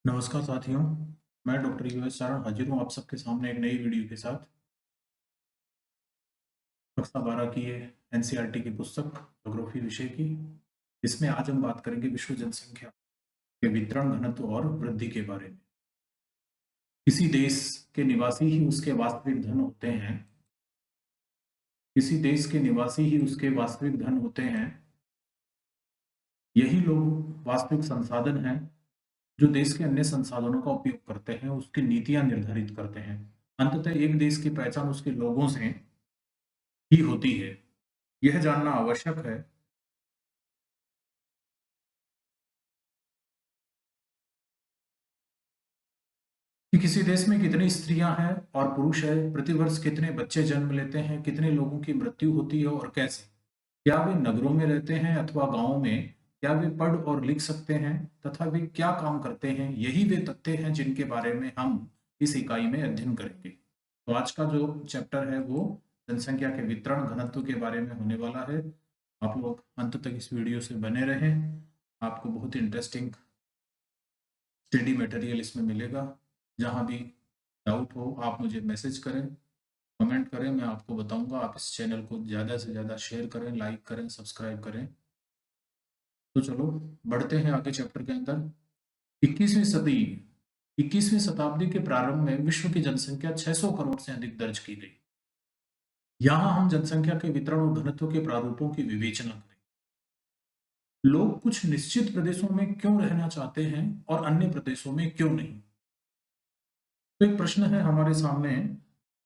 नमस्कार साथियों, मैं डॉक्टर यूएस सारण हाजिर हूँ आप सबके सामने एक नई वीडियो के साथ। कक्षा 12 की ये एनसीईआरटी की पुस्तक ज्योग्राफी विषय की। इसमें आज हम बात करेंगे विश्व जनसंख्या के वितरण, घनत्व और वृद्धि के बारे में। किसी देश के निवासी ही उसके वास्तविक धन होते हैं। किसी देश के निवासी ही उसके वास्तविक धन होते हैं। यही लोग वास्तविक संसाधन हैं जो देश के अन्य संसाधनों का उपयोग करते हैं, उसकी नीतियां निर्धारित करते हैं। अंततः एक देश की पहचान उसके लोगों से ही होती है। यह जानना आवश्यक है कि किसी देश में कितनी स्त्रियां हैं और पुरुष हैं, प्रतिवर्ष कितने बच्चे जन्म लेते हैं, कितने लोगों की मृत्यु होती है और कैसे। क्या वे नगरों में रहते हैं अथवा गांवों में? क्या वे पढ़ और लिख सकते हैं तथा वे क्या काम करते हैं? यही वे तथ्य हैं जिनके बारे में हम इस इकाई में अध्ययन करेंगे। तो आज का जो चैप्टर है वो जनसंख्या के वितरण, घनत्व के बारे में होने वाला है। आप लोग अंत तक इस वीडियो से बने रहें। आपको बहुत इंटरेस्टिंग स्टडी मटेरियल इसमें मिलेगा। जहाँ भी डाउट हो आप मुझे मैसेज करें, कमेंट करें, मैं आपको बताऊंगा। आप इस चैनल को ज़्यादा से ज़्यादा शेयर करें, लाइक करें, सब्सक्राइब करें। तो चलो बढ़ते हैं आगे चैप्टर के अंदर। 21वीं सदी 21वीं शताब्दी के प्रारंभ में विश्व की जनसंख्या 600 करोड़ से अधिक दर्ज की गई। यहाँ हम जनसंख्या के वितरण और घनत्व के प्रारूपों की विवेचना करें। लोग कुछ निश्चित प्रदेशों में क्यों रहना चाहते हैं और अन्य प्रदेशों में क्यों नहीं? तो एक प्रश्न है हमारे सामने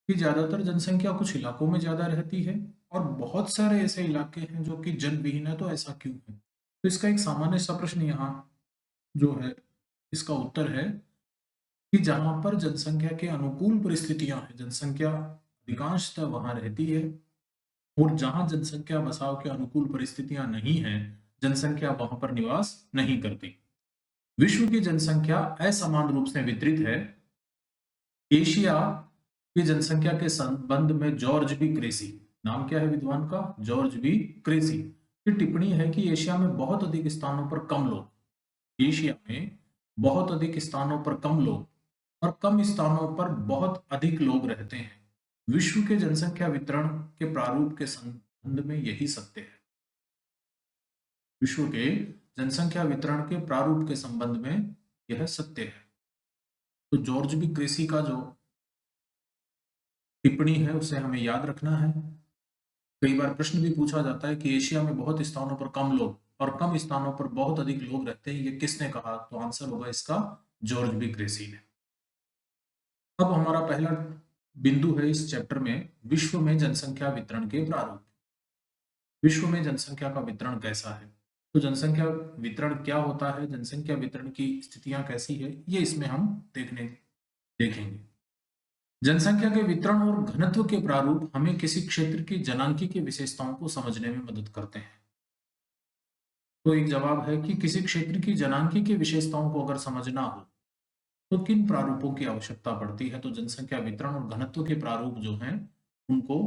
कि ज्यादातर जनसंख्या कुछ इलाकों में ज्यादा रहती है और बहुत सारे ऐसे इलाके हैं जो कि जनविहीन है, तो ऐसा क्यों है? तो इसका एक सामान्य सा प्रश्न यहाँ जो है, इसका उत्तर है कि जहां पर जनसंख्या के अनुकूल परिस्थितियां हैं, जनसंख्या अधिकांशतः वहां रहती है। और जहां जनसंख्या बसाव के अनुकूल परिस्थितियां नहीं है, जनसंख्या वहां पर निवास नहीं करती। विश्व की जनसंख्या असमान रूप से वितरित है। एशिया की जनसंख्या के संबंध में जॉर्ज बी क्रेसी, नाम क्या है विद्वान का? जॉर्ज बी क्रेसी की टिप्पणी है कि एशिया में बहुत अधिक स्थानों पर कम लोग, एशिया में बहुत अधिक स्थानों पर कम लोग और कम स्थानों पर बहुत अधिक लोग रहते हैं। विश्व के जनसंख्या वितरण के प्रारूप के संबंध में यही सत्य है। विश्व के जनसंख्या वितरण के प्रारूप के संबंध में यह सत्य है। तो जॉर्ज बी क्रेसी का जो टिप्पणी है उसे हमें याद रखना है। कई बार प्रश्न भी पूछा जाता है कि एशिया में बहुत स्थानों पर कम लोग और कम स्थानों पर बहुत अधिक लोग रहते हैं, ये किसने कहा? तो आंसर होगा इसका जॉर्ज बी क्रेसी ने। अब हमारा पहला बिंदु है इस चैप्टर में, विश्व में जनसंख्या वितरण के प्रारूप। विश्व में जनसंख्या का वितरण कैसा है? तो जनसंख्या वितरण क्या होता है, जनसंख्या वितरण की स्थितियां कैसी है, ये इसमें हम देखेंगे। जनसंख्या के वितरण और घनत्व के प्रारूप हमें किसी क्षेत्र की जनांकी विशेषताओं को समझने में मदद करते हैं। तो एक जवाब है कि किसी क्षेत्र की जनांकी की विशेषताओं को अगर समझना हो तो किन प्रारूपों की आवश्यकता पड़ती है? तो जनसंख्या वितरण और घनत्व के प्रारूप जो हैं उनको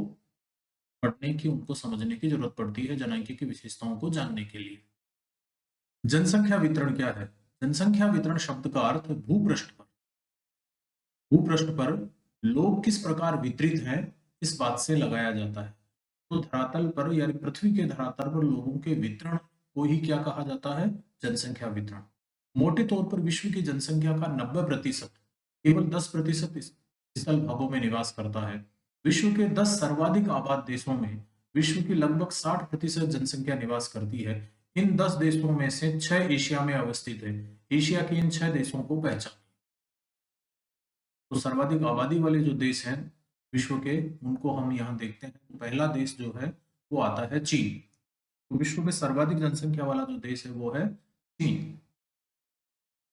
पढ़ने की, उनको समझने की जरूरत पड़ती है जनांकी की विशेषताओं को जानने के लिए। जनसंख्या वितरण क्या है? जनसंख्या वितरण शब्द का अर्थ भूपृष्ठ पर लोग किस प्रकार वितरित हैं इस बात से लगाया जाता है। तो धरातल पर यानी पृथ्वी के धरातल पर लोगों के वितरण को ही क्या कहा जाता है? जनसंख्या वितरण। मोटे तौर पर विश्व की जनसंख्या का 90% केवल 10% स्थल भागों में निवास करता है। विश्व के 10 सर्वाधिक आबाद देशों में विश्व की लगभग 60% जनसंख्या निवास करती है। इन 10 देशों में से 6 एशिया में अवस्थित है। एशिया के इन 6 देशों को पहचान। तो सर्वाधिक आबादी वाले जो देश हैं विश्व के, उनको हम यहाँ देखते हैं। तो पहला देश जो है वो आता है चीन। तो विश्व में सर्वाधिक जनसंख्या वाला जो देश है वो है चीन,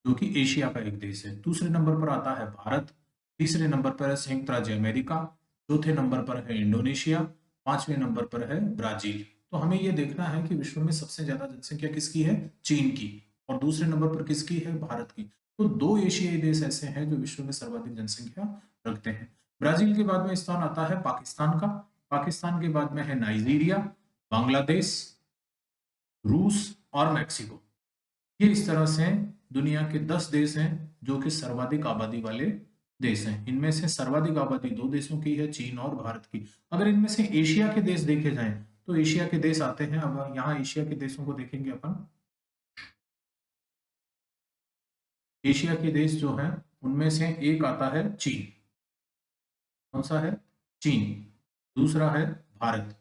जो कि एशिया का एक देश है। दूसरे नंबर पर आता है भारत, तीसरे नंबर पर है संयुक्त राज्य अमेरिका, चौथे नंबर पर है इंडोनेशिया, पांचवें नंबर पर है ब्राजील। तो हमें ये देखना है कि विश्व में सबसे ज्यादा जनसंख्या किसकी है? चीन की। और दूसरे नंबर पर किसकी है? भारत की। तो दो एशियाई देश ऐसे हैं जो विश्व में सर्वाधिक जनसंख्या रखते हैं। ब्राजील के बाद में स्थान आता है पाकिस्तान का। पाकिस्तान के बाद में है नाइजीरिया, बांग्लादेश, रूस और मैक्सिको। ये इस तरह से दुनिया के 10 देश हैं जो कि सर्वाधिक आबादी वाले देश हैं। इनमें से सर्वाधिक आबादी 2 देशों की है, चीन और भारत की। अगर इनमें से एशिया के देश देखे जाएं तो एशिया के देश आते हैं। अब यहाँ एशिया के देशों को देखेंगे अपन। एशिया के देश जो हैं उनमें से एक आता है चीन। कौन सा है? चीन। दूसरा है भारत।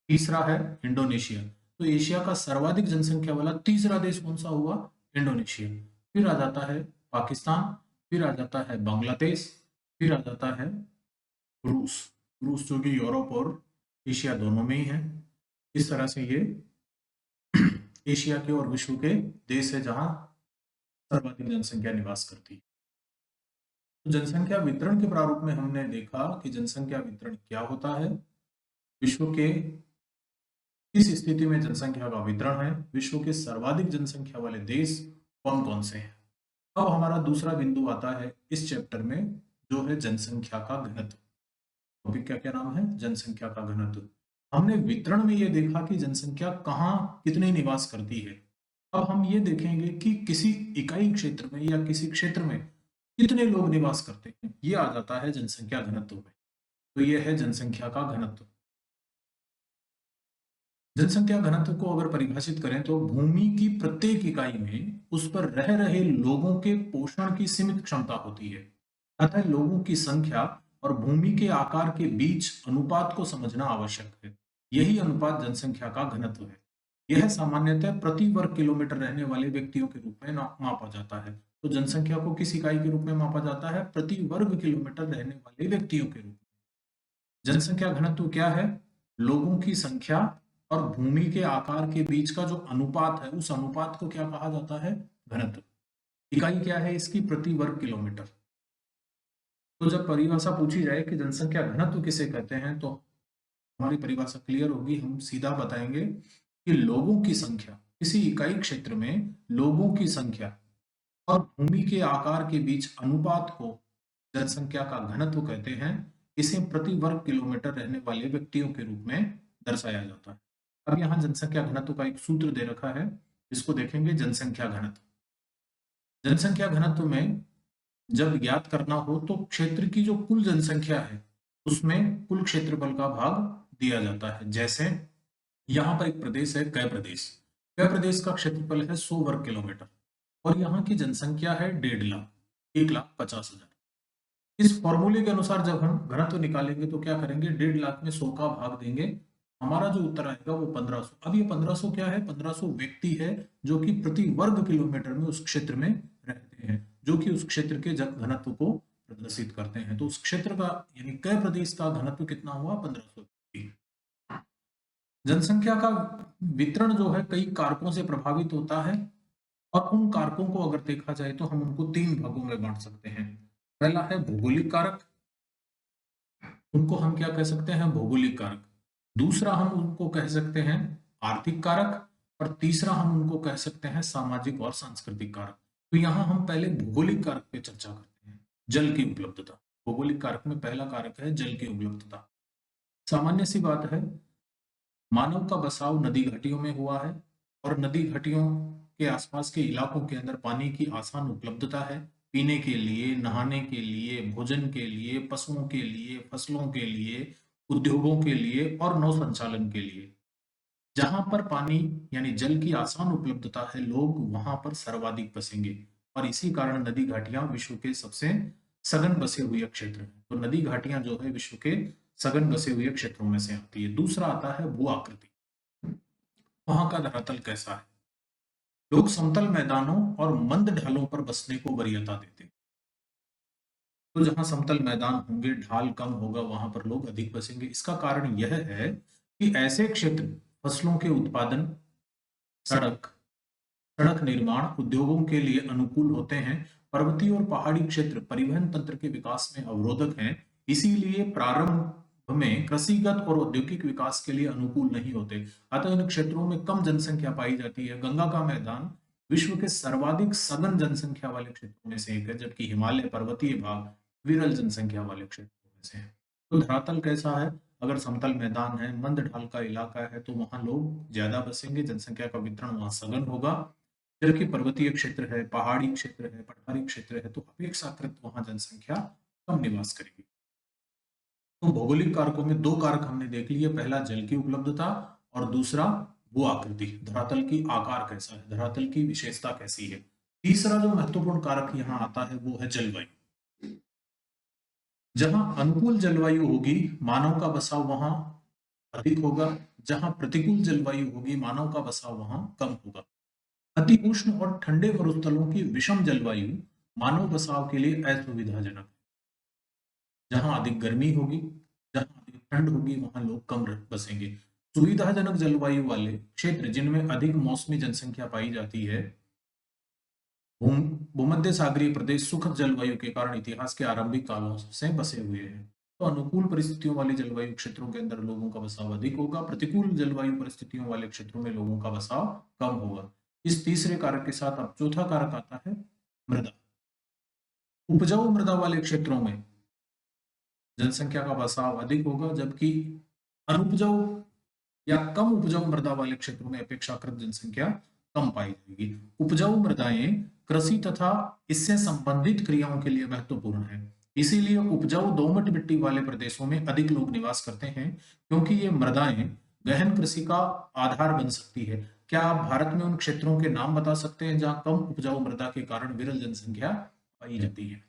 तीसरा है इंडोनेशिया। तो एशिया का सर्वाधिक जनसंख्या वाला तीसरा देश कौन सा हुआ? इंडोनेशिया। फिर आ जाता है पाकिस्तान, फिर आ जाता है बांग्लादेश, फिर आ जाता है रूस। रूस जो कि यूरोप और एशिया दोनों में ही है। इस तरह से ये एशिया के और विश्व के देश है जहां सर्वाधिक जनसंख्या निवास करती है। तो जनसंख्या वितरण के प्रारूप में हमने देखा कि जनसंख्या वितरण क्या होता है, विश्व के किस स्थिति में जनसंख्या का वितरण है, विश्व के सर्वाधिक जनसंख्या वाले देश कौन कौन से हैं। अब हमारा दूसरा बिंदु आता है इस चैप्टर में, जो है जनसंख्या का घनत्व। टॉपिक क्या क्या नाम है? जनसंख्या का घनत्व। हमने वितरण में यह देखा कि जनसंख्या कहाँ कितने निवास करती है। अब हम ये देखेंगे कि किसी इकाई क्षेत्र में या किसी क्षेत्र में कितने लोग निवास करते हैं। ये आ जाता है जनसंख्या घनत्व में। तो यह है जनसंख्या का घनत्व। जनसंख्या घनत्व को अगर परिभाषित करें तो भूमि की प्रत्येक इकाई में उस पर रह रहे लोगों के पोषण की सीमित क्षमता होती है। अतः लोगों की संख्या और भूमि के आकार के बीच अनुपात को समझना आवश्यक है। यही अनुपात जनसंख्या का घनत्व है। यह सामान्यतः प्रति वर्ग किलोमीटर रहने वाले व्यक्तियों के रूप में मापा जाता है। तो जनसंख्या को किस इकाई के रूप में मापा जाता है? प्रति वर्ग किलोमीटर रहने वाले व्यक्तियों के रूप में। जनसंख्या घनत्व क्या है? लोगों की संख्या और भूमि के आकार के बीच का जो अनुपात है, उस अनुपात को क्या कहा जाता है? घनत्व। इकाई क्या है इसकी? प्रति वर्ग किलोमीटर। तो जब परिभाषा पूछी जाए कि जनसंख्या घनत्व किसे कहते हैं तो हमारी परिभाषा क्लियर होगी। हम सीधा बताएंगे कि लोगों की संख्या, किसी इकाई क्षेत्र में लोगों की संख्या और भूमि के आकार के बीच अनुपात को जनसंख्या का घनत्व कहते हैं। इसे प्रति वर्ग किलोमीटर रहने वाले व्यक्तियों के रूप में दर्शाया जाता है। अब यहाँ जनसंख्या घनत्व का एक सूत्र दे रखा है, इसको देखेंगे। जनसंख्या घनत्व, जनसंख्या घनत्व में जब ज्ञात करना हो तो क्षेत्र की जो कुल जनसंख्या है उसमें कुल क्षेत्रफल का भाग दिया जाता है। जैसे यहाँ पर एक प्रदेश है कै प्रदेश। कै प्रदेश का क्षेत्रफल है 100 वर्ग किलोमीटर और यहाँ की जनसंख्या है 1.5 लाख, 1,50,000। इस फॉर्मूले के अनुसार जब हम घनत्व निकालेंगे तो क्या करेंगे? 1.5 लाख में 100 का भाग देंगे, हमारा जो उत्तर आएगा वो 1500। अब ये 1500 क्या है? 1500 व्यक्ति है जो कि प्रति वर्ग किलोमीटर में उस क्षेत्र में रहते हैं, जो कि उस क्षेत्र के घनत्व को प्रदर्शित करते हैं। तो उस क्षेत्र का यानी कै प्रदेश का घनत्व कितना हुआ? 1500। जनसंख्या का वितरण जो है कई कारकों से प्रभावित होता है और उन कारकों को अगर देखा जाए तो हम उनको 3 भागों में बांट सकते हैं। पहला है भौगोलिक कारक, उनको हम क्या कह सकते हैं? भौगोलिक कारक। दूसरा हम उनको कह सकते हैं आर्थिक कारक और तीसरा हम उनको कह सकते हैं सामाजिक और सांस्कृतिक कारक। तो यहाँ हम पहले भौगोलिक कारक पे चर्चा करते हैं। जल की उपलब्धता। भौगोलिक कारक में पहला कारक है जल की उपलब्धता। सामान्य सी बात है, मानव का बसाव नदी घाटियों में हुआ है और नदी घाटियों के आसपास के इलाकों के अंदर पानी की आसान उपलब्धता है। पीने के लिए, नहाने के लिए, भोजन के लिए, पशुओं के लिए, फसलों के लिए, उद्योगों के लिए और नौ संचालन के लिए। जहां पर पानी यानी जल की आसान उपलब्धता है, लोग वहां पर सर्वाधिक बसेंगे और इसी कारण नदी घाटियां विश्व के सबसे सघन बसे हुए क्षेत्र हैं। तो नदी घाटियां जो है विश्व के सघन बसे हुए क्षेत्रों में से आती है। दूसरा आता है भू आकृति। वहां का धरातल कैसा है? लोग समतल मैदानों और मंद ढालों पर बसने को वरीयता देते हैं। तो जहां समतल मैदान होंगे, ढाल कम होगा, वहां पर लोग अधिक बसेंगे। इसका कारण यह है कि ऐसे क्षेत्र फसलों के उत्पादन, सड़क सड़क निर्माण, उद्योगों के लिए अनुकूल होते हैं। पर्वतीय और पहाड़ी क्षेत्र परिवहन तंत्र के विकास में अवरोधक हैं, इसीलिए प्रारंभ में कृषिगत और औद्योगिक विकास के लिए अनुकूल नहीं होते। अतः इन क्षेत्रों में कम जनसंख्या पाई जाती है। गंगा का मैदान विश्व के सर्वाधिक सघन जनसंख्या वाले क्षेत्रों में से एक है, जबकि हिमालय पर्वतीय भाग विरल जनसंख्या वाले क्षेत्रों में से है। तो धरातल कैसा है? अगर समतल मैदान है, मंद ढाल का इलाका है, तो वहां लोग ज्यादा बसेंगे, जनसंख्या का वितरण वहां सघन होगा। जबकि पर्वतीय क्षेत्र है, पहाड़ी क्षेत्र है, पठारी क्षेत्र है, तो अपेक्षाकृत वहां जनसंख्या कम निवास करेगी। तो भौगोलिक कारकों में दो कारक हमने देख लिए, पहला जल की उपलब्धता और दूसरा भू आकृति, धरातल की आकार कैसा है, धरातल की विशेषता कैसी है। तीसरा जो महत्वपूर्ण कारक यहाँ आता है वो है जलवायु। जहां अनुकूल जलवायु होगी मानव का बसाव वहां अधिक होगा, जहां प्रतिकूल जलवायु होगी मानव का बसाव वहां कम होगा। अति उष्ण और ठंडे मरुस्थलों की विषम जलवायु मानव बसाव के लिए असुविधाजनक है। जहां अधिक गर्मी होगी, जहां अधिक ठंड होगी वहां लोग कम बसेंगे। सुविधाजनक जलवायु वाले क्षेत्र जिनमें अधिक मौसमी जनसंख्या पाई जाती है, भूमध्य सागरीय प्रदेश सुखद जलवायु के कारण इतिहास के आरंभिक कालों से बसे हुए हैं। तो अनुकूल परिस्थितियों वाली जलवायु क्षेत्रों के अंदर लोगों का बसाव अधिक होगा, प्रतिकूल जलवायु परिस्थितियों वाले क्षेत्रों में लोगों का बसाव कम होगा। इस तीसरे कारक के साथ अब चौथा कारक आता है मृदा। उपजाऊ मृदा वाले क्षेत्रों में जनसंख्या का बसाव अधिक होगा, जबकि अनुपजाऊ या कम उपजाऊ मृदा वाले क्षेत्रों में अपेक्षाकृत जनसंख्या कम पाई जाएगी। उपजाऊ मृदाएं कृषि तथा इससे संबंधित क्रियाओं के लिए महत्वपूर्ण है, इसीलिए उपजाऊ दोमट मिट्टी वाले प्रदेशों में अधिक लोग निवास करते हैं, क्योंकि ये मृदाएं गहन कृषि का आधार बन सकती है। क्या आप भारत में उन क्षेत्रों के नाम बता सकते हैं जहां कम उपजाऊ मृदा के कारण विरल जनसंख्या पाई जाती है?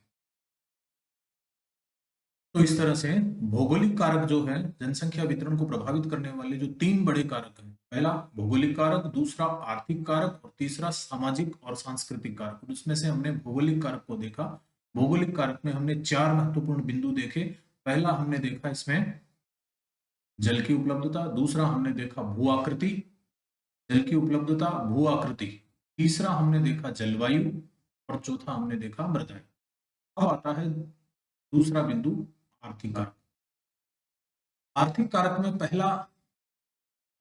तो इस तरह से भौगोलिक कारक जो है जनसंख्या वितरण को प्रभावित करने वाले जो तीन बड़े कारक हैं, पहला भौगोलिक कारक, दूसरा आर्थिक कारक और तीसरा सामाजिक और सांस्कृतिक कारक। उसमें से हमने भौगोलिक कारक को देखा। भौगोलिक कारक में हमने चार महत्वपूर्ण बिंदु देखे। पहला हमने देखा इसमें जल की उपलब्धता, दूसरा हमने देखा भू आकृति, जल की उपलब्धता, भू आकृति, तीसरा हमने देखा जलवायु और चौथा हमने देखा मृदा। अब आता है दूसरा बिंदु आर्थिक कारक। आर्थिक कारक में पहला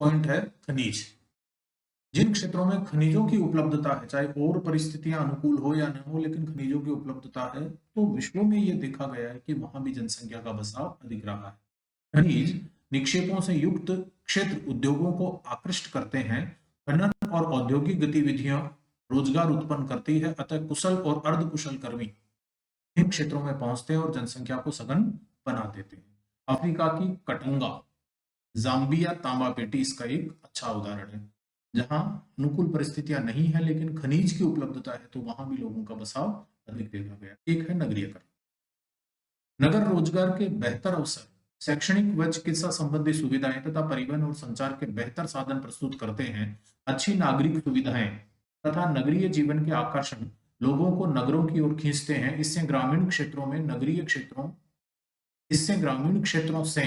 पॉइंट है खनिज। जिन क्षेत्रों में खनिजों की उपलब्धता है, चाहे और परिस्थितियां अनुकूल हो या न हो, लेकिन खनिजों की उपलब्धता है, तो विश्व में यह देखा गया है कि वहां भी जनसंख्या का बसाव अधिक रहा है। खनिज निक्षेपों से युक्त क्षेत्र उद्योगों को आकृष्ट करते हैं। खनन और औद्योगिक गतिविधियां रोजगार उत्पन्न करती है, अतः कुशल और अर्धकुशल कर्मी इन क्षेत्रों में पहुंचते हैं और जनसंख्या को सघन बना देते हैं। अफ्रीका की कटंगा, जाम्बिया तांबा पेटी इसका एक अच्छा उदाहरण है। जहां अनुकूल परिस्थितियां नहीं है लेकिन खनिज की उपलब्धता है, तो वहां भी लोगों का बसाव अधिक देखा गया। एक है नगरीयकरण। नगर रोजगार के बेहतर अवसर, शैक्षणिक व चिकित्सा संबंधी सुविधाएं तथा परिवहन और संचार के बेहतर साधन प्रस्तुत करते हैं। अच्छी नागरिक सुविधाएं तथा नगरीय जीवन के आकर्षण लोगों को नगरों की ओर खींचते हैं। इससे ग्रामीण क्षेत्रों से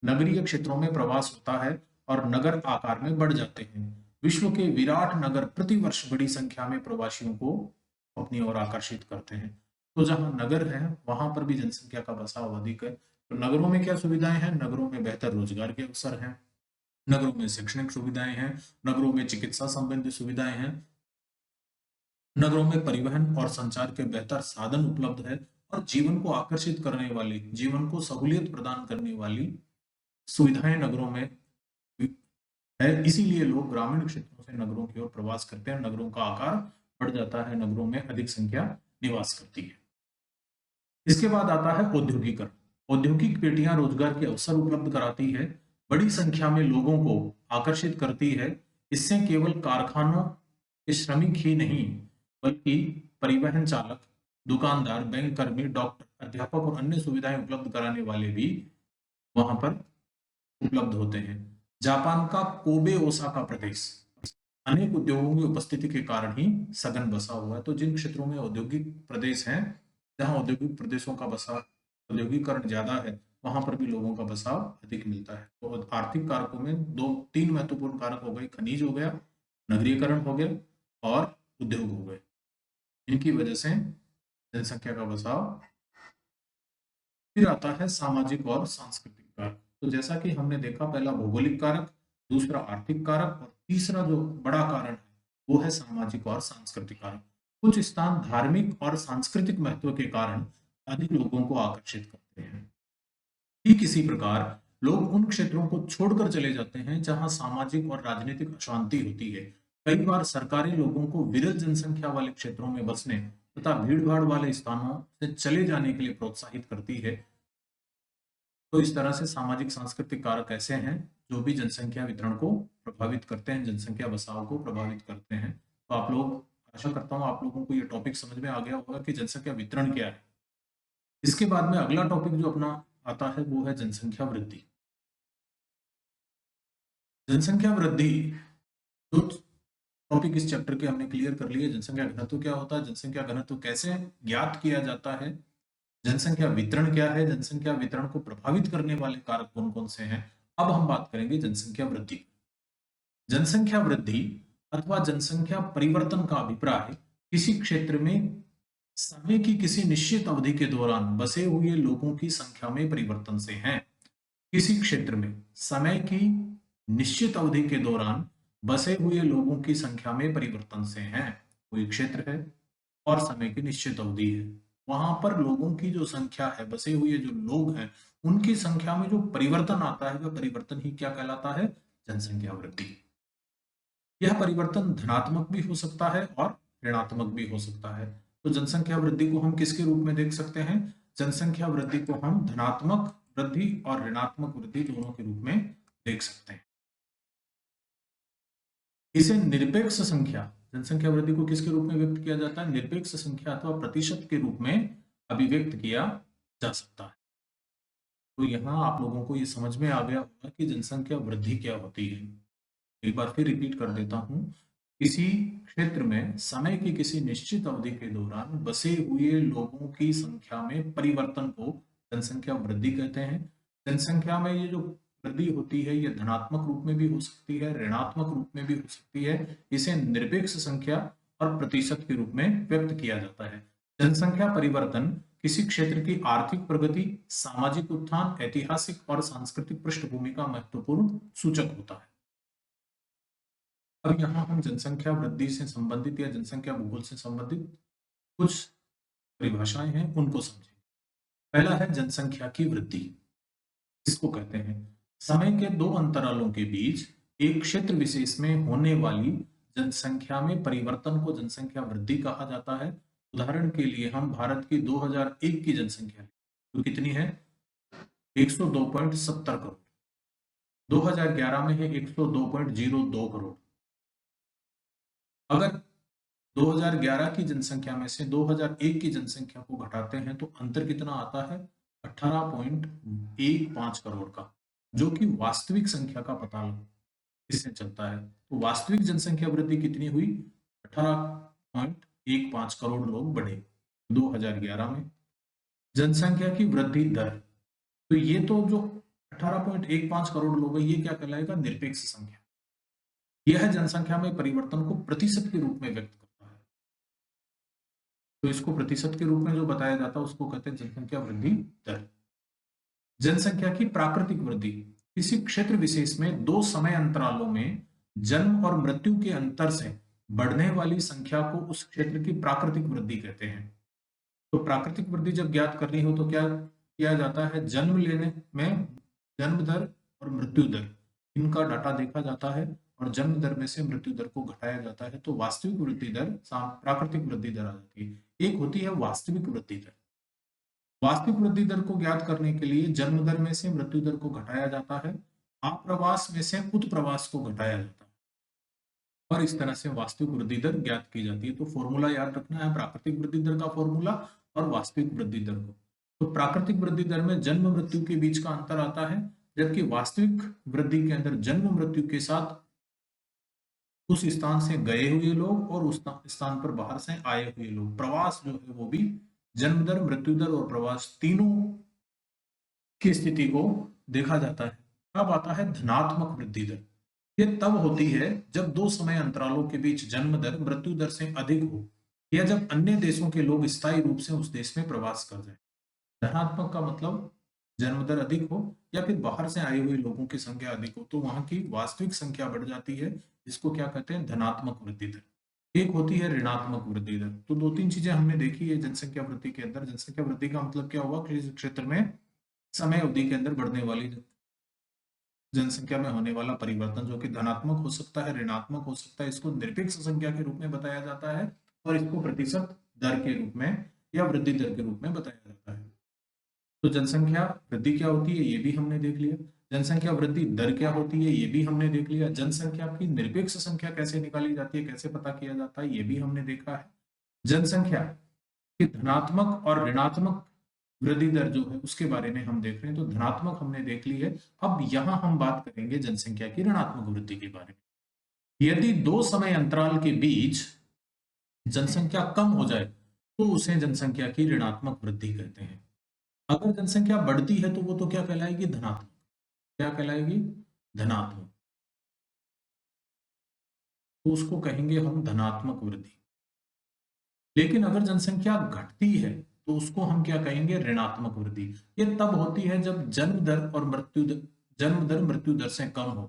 नगरीय क्षेत्रों में प्रवास होता है और नगर आकार में बढ़ जाते हैं। विश्व के विराट नगर प्रतिवर्ष बड़ी संख्या में प्रवासियों को अपनी ओर आकर्षित करते हैं। तो जहां नगर है वहां पर भी जनसंख्या का बसाव अधिक है। तो नगरों में क्या सुविधाएं हैं? नगरों में बेहतर रोजगार के अवसर हैं, नगरों में शैक्षणिक सुविधाएं हैं, नगरों में चिकित्सा संबंधी सुविधाएं हैं, नगरों में परिवहन और संचार के बेहतर साधन उपलब्ध है और जीवन को आकर्षित करने वाली, जीवन को सहूलियत प्रदान करने वाली सुविधाएं नगरों में है। इसीलिए लोग ग्रामीण क्षेत्रों से नगरों की ओर प्रवास करते हैं, नगरों का आकार बढ़ जाता है, नगरों में अधिक संख्या निवास करती है। इसके बाद आता है औद्योगिकरण। औद्योगिक पेटियां रोजगार के अवसर उपलब्ध कराती है, बड़ी संख्या में लोगों को आकर्षित करती है। इससे केवल कारखानों के श्रमिक ही नहीं बल्कि परिवहन चालक, दुकानदार, बैंक कर्मी, डॉक्टर, अध्यापक और अन्य सुविधाएं उपलब्ध कराने वाले भी वहां पर उपलब्ध होते हैं। जापान का कोबे ओसाका प्रदेश अनेक उद्योगों की उपस्थिति के कारण ही सघन बसा हुआ है। तो जिन क्षेत्रों में औद्योगिक प्रदेश हैं, जहां औद्योगिक प्रदेशों का बसा औद्योगिकरण ज्यादा है, वहां पर भी लोगों का बसाव अधिक मिलता है। तो आर्थिक कारकों में तीन महत्वपूर्ण कारक हो गए, खनिज हो गया, नगरीकरण हो गया और उद्योग हो गए। इनकी वजह से जनसंख्या का बसाव। फिर आता है सामाजिक और सांस्कृतिक कारक। तो जैसा कि हमने देखा, पहला भौगोलिक कारक, दूसरा आर्थिक कारक और तीसरा जो बड़ा कारण है वो है सामाजिक और सांस्कृतिक कारक। कुछ स्थान धार्मिक और सांस्कृतिक महत्व के कारण अधिक लोगों को आकर्षित करते हैं। ठीक इसी प्रकार लोग उन क्षेत्रों को छोड़कर चले जाते हैं जहां सामाजिक और राजनीतिक अशांति होती है। कई बार सरकारें लोगों को विरल जनसंख्या वाले क्षेत्रों में बसने तथा भीड़-भाड़ वाले स्थानों से चले जाने के लिए प्रोत्साहित करती है। तो इस तरह से सामाजिक सांस्कृतिक कारक ऐसे हैं जो भी जनसंख्या वितरण को प्रभावित करते हैं, जनसंख्या बसाव को प्रभावित करते हैं। तो आप लोग, आशा करता हूँ आप लोगों को ये टॉपिक समझ में आ गया होगा कि जनसंख्या वितरण क्या है। इसके बाद में अगला टॉपिक जो अपना आता है वो है जनसंख्या वृद्धि। जनसंख्या वृद्धि, दो टॉपिक इस चैप्टर के हमने क्लियर कर लिए। जनसंख्या घनत्व क्या होता है, जनसंख्या घनत्व कैसे ज्ञात किया जाता है, जनसंख्या वितरण क्या है, जनसंख्या वितरण को प्रभावित करने वाले कारक कौन कौन से हैं। अब हम बात करेंगे जनसंख्या वृद्धि। जनसंख्या वृद्धि अथवा जनसंख्या परिवर्तन का अभिप्राय किसी क्षेत्र में समय की किसी निश्चित अवधि के दौरान बसे हुए लोगों की संख्या में परिवर्तन से है। किसी क्षेत्र में समय की निश्चित अवधि के दौरान बसे हुए लोगों की संख्या में परिवर्तन से है। कोई क्षेत्र है और समय की निश्चित अवधि है, वहां पर लोगों की जो संख्या है, बसे हुए जो लोग हैं, उनकी संख्या में जो परिवर्तन आता है वह परिवर्तन ही क्या कहलाता है, जनसंख्या वृद्धि। यह परिवर्तन धनात्मक भी हो सकता है और ऋणात्मक भी हो सकता है। तो जनसंख्या वृद्धि को हम किसके रूप में देख सकते हैं, जनसंख्या वृद्धि को हम धनात्मक वृद्धि और ऋणात्मक वृद्धि दोनों के रूप में देख सकते हैं। इसे निरपेक्ष संख्या, जनसंख्या वृद्धि को किसके रूप में व्यक्त किया जाता है, निरपेक्ष संख्या अथवा प्रतिशत के रूप में अभिव्यक्त किया जा सकता है। तो यहाँ आप लोगों को ये समझ में आ गया होगा कि जनसंख्या वृद्धि क्या होती है। एक बार फिर रिपीट कर देता हूँ। किसी क्षेत्र में समय की किसी निश्चित अवधि के दौरान बसे हुए लोगों की संख्या में परिवर्तन को जनसंख्या वृद्धि कहते हैं। जनसंख्या में ये जो वृद्धि होती है ये धनात्मक रूप में भी हो सकती है, ऋणात्मक रूप में भी हो सकती है। इसे निरपेक्ष संख्या और प्रतिशत के रूप में व्यक्त किया जाता है। जनसंख्या परिवर्तन किसी क्षेत्र की आर्थिक प्रगति, सामाजिक उत्थान, ऐतिहासिक और सांस्कृतिक पृष्ठभूमि का महत्वपूर्ण सूचक होता है। अब यहाँ हम जनसंख्या वृद्धि से संबंधित या जनसंख्या भूगोल से संबंधित कुछ परिभाषाएं हैं उनको समझें। पहला है जनसंख्या की वृद्धि। इसको कहते हैं समय के दो अंतरालों के बीच एक क्षेत्र विशेष में होने वाली जनसंख्या में परिवर्तन को जनसंख्या वृद्धि कहा जाता है। उदाहरण के लिए हम भारत की 2001 की जनसंख्या तो कितनी है, 102.70 करोड़। 2011 में है 102.02 करोड़। अगर 2011 की जनसंख्या में से 2001 की जनसंख्या को घटाते हैं तो अंतर कितना आता है, 18.15 करोड़ का, जो कि वास्तविक संख्या का पता इससे चलता है। तो वास्तविक जनसंख्या वृद्धि कितनी हुई, 18.15 करोड़ लोग बढ़े 2011 में। जनसंख्या की वृद्धि दर, तो ये तो जो 18.15 करोड़ लोग हैं ये क्या कहलाएगा, निरपेक्ष संख्या। यह जनसंख्या में परिवर्तन को प्रतिशत के रूप में व्यक्त करता है। तो इसको प्रतिशत के रूप में जो बताया जाता है उसको कहते हैं जनसंख्या वृद्धि दर। जनसंख्या की प्राकृतिक वृद्धि, किसी क्षेत्र विशेष में दो समय अंतरालों में जन्म और मृत्यु के अंतर से बढ़ने वाली संख्या को उस क्षेत्र की प्राकृतिक वृद्धि कहते हैं। तो प्राकृतिक वृद्धि जब ज्ञात करनी हो तो क्या किया जाता है, जन्म लेने में जन्म दर और मृत्यु दर इनका डाटा देखा जाता है और जन्म दर में से मृत्यु दर को घटाया जाता है तो वास्तविक वृद्धि दर प्राकृतिक वृद्धि दर आ जाती है। एक होती है वास्तविक वृद्धि दर। वास्तविक वृद्धि दर को ज्ञात करने के लिए जन्म दर में से मृत्यु दर को घटाया जाता है, आप्रवास में से उत्प्रवास को घटाया जाता है और इस तरह से वास्तविक वृद्धि दर ज्ञात की जाती है। तो फॉर्मूला याद रखना है, प्राकृतिक वृद्धि दर का फॉर्मूला और वास्तविक वृद्धि दर को। तो प्राकृतिक वृद्धि दर में जन्म मृत्यु के बीच का अंतर आता है, जबकि वास्तविक वृद्धि के अंदर जन्म मृत्यु के साथ उस स्थान से गए हुए लोग और उस स्थान पर बाहर से आए हुए लोग, प्रवास जो है वो भी जन्म दर, मृत्यु दर और प्रवास तीनों की स्थिति को देखा जाता है। अब आता है धनात्मक वृद्धि दर। यह तब होती है जब दो समय अंतरालों के बीच जन्म दर मृत्यु दर से अधिक हो या जब अन्य देशों के लोग स्थायी रूप से उस देश में प्रवास कर जाए। धनात्मक का मतलब जन्म दर अधिक हो या फिर बाहर से आए हुए लोगों की संख्या अधिक हो तो वहां की वास्तविक संख्या बढ़ जाती है। इसको क्या कहते हैं, धनात्मक वृद्धि दर। एक होती है ऋणात्मक वृद्धि दर। तो दो तीन चीजें हमने देखी है जनसंख्या वृद्धि के अंदर। जनसंख्या वृद्धि का मतलब क्या हुआ कि इस क्षेत्र में समय अवधि के अंदर बढ़ने वाली जनसंख्या में होने वाला परिवर्तन जो कि धनात्मक हो सकता है, ऋणात्मक हो सकता है, इसको निरपेक्ष संख्या के रूप में बताया जाता है और इसको प्रतिशत दर के रूप में या वृद्धि दर के रूप में बताया जाता है। तो जनसंख्या वृद्धि क्या होती है ये भी हमने देख लिया, जनसंख्या वृद्धि दर क्या होती है ये भी हमने देख लिया, जनसंख्या की निरपेक्ष संख्या कैसे निकाली जाती है, कैसे पता किया जाता है ये भी हमने देखा है। जनसंख्या की धनात्मक और ऋणात्मक वृद्धि दर जो है उसके बारे में हम देख रहे हैं, तो धनात्मक हमने देख ली है। अब यहां हम बात करेंगे जनसंख्या की ऋणात्मक वृद्धि के बारे में। यदि दो समय अंतराल के बीच जनसंख्या कम हो जाए तो उसे जनसंख्या की ऋणात्मक वृद्धि कहते हैं। अगर जनसंख्या बढ़ती है तो वो तो क्या कहलाएगी, धनात्मक। क्या कहलाएगी, धनात्मक। तो उसको कहेंगे हम धनात्मक वृद्धि। लेकिन अगर जनसंख्या घटती है तो उसको हम क्या कहेंगे, ऋणात्मक वृद्धि। ये तब होती है जब जन्म दर मृत्यु दर से कम हो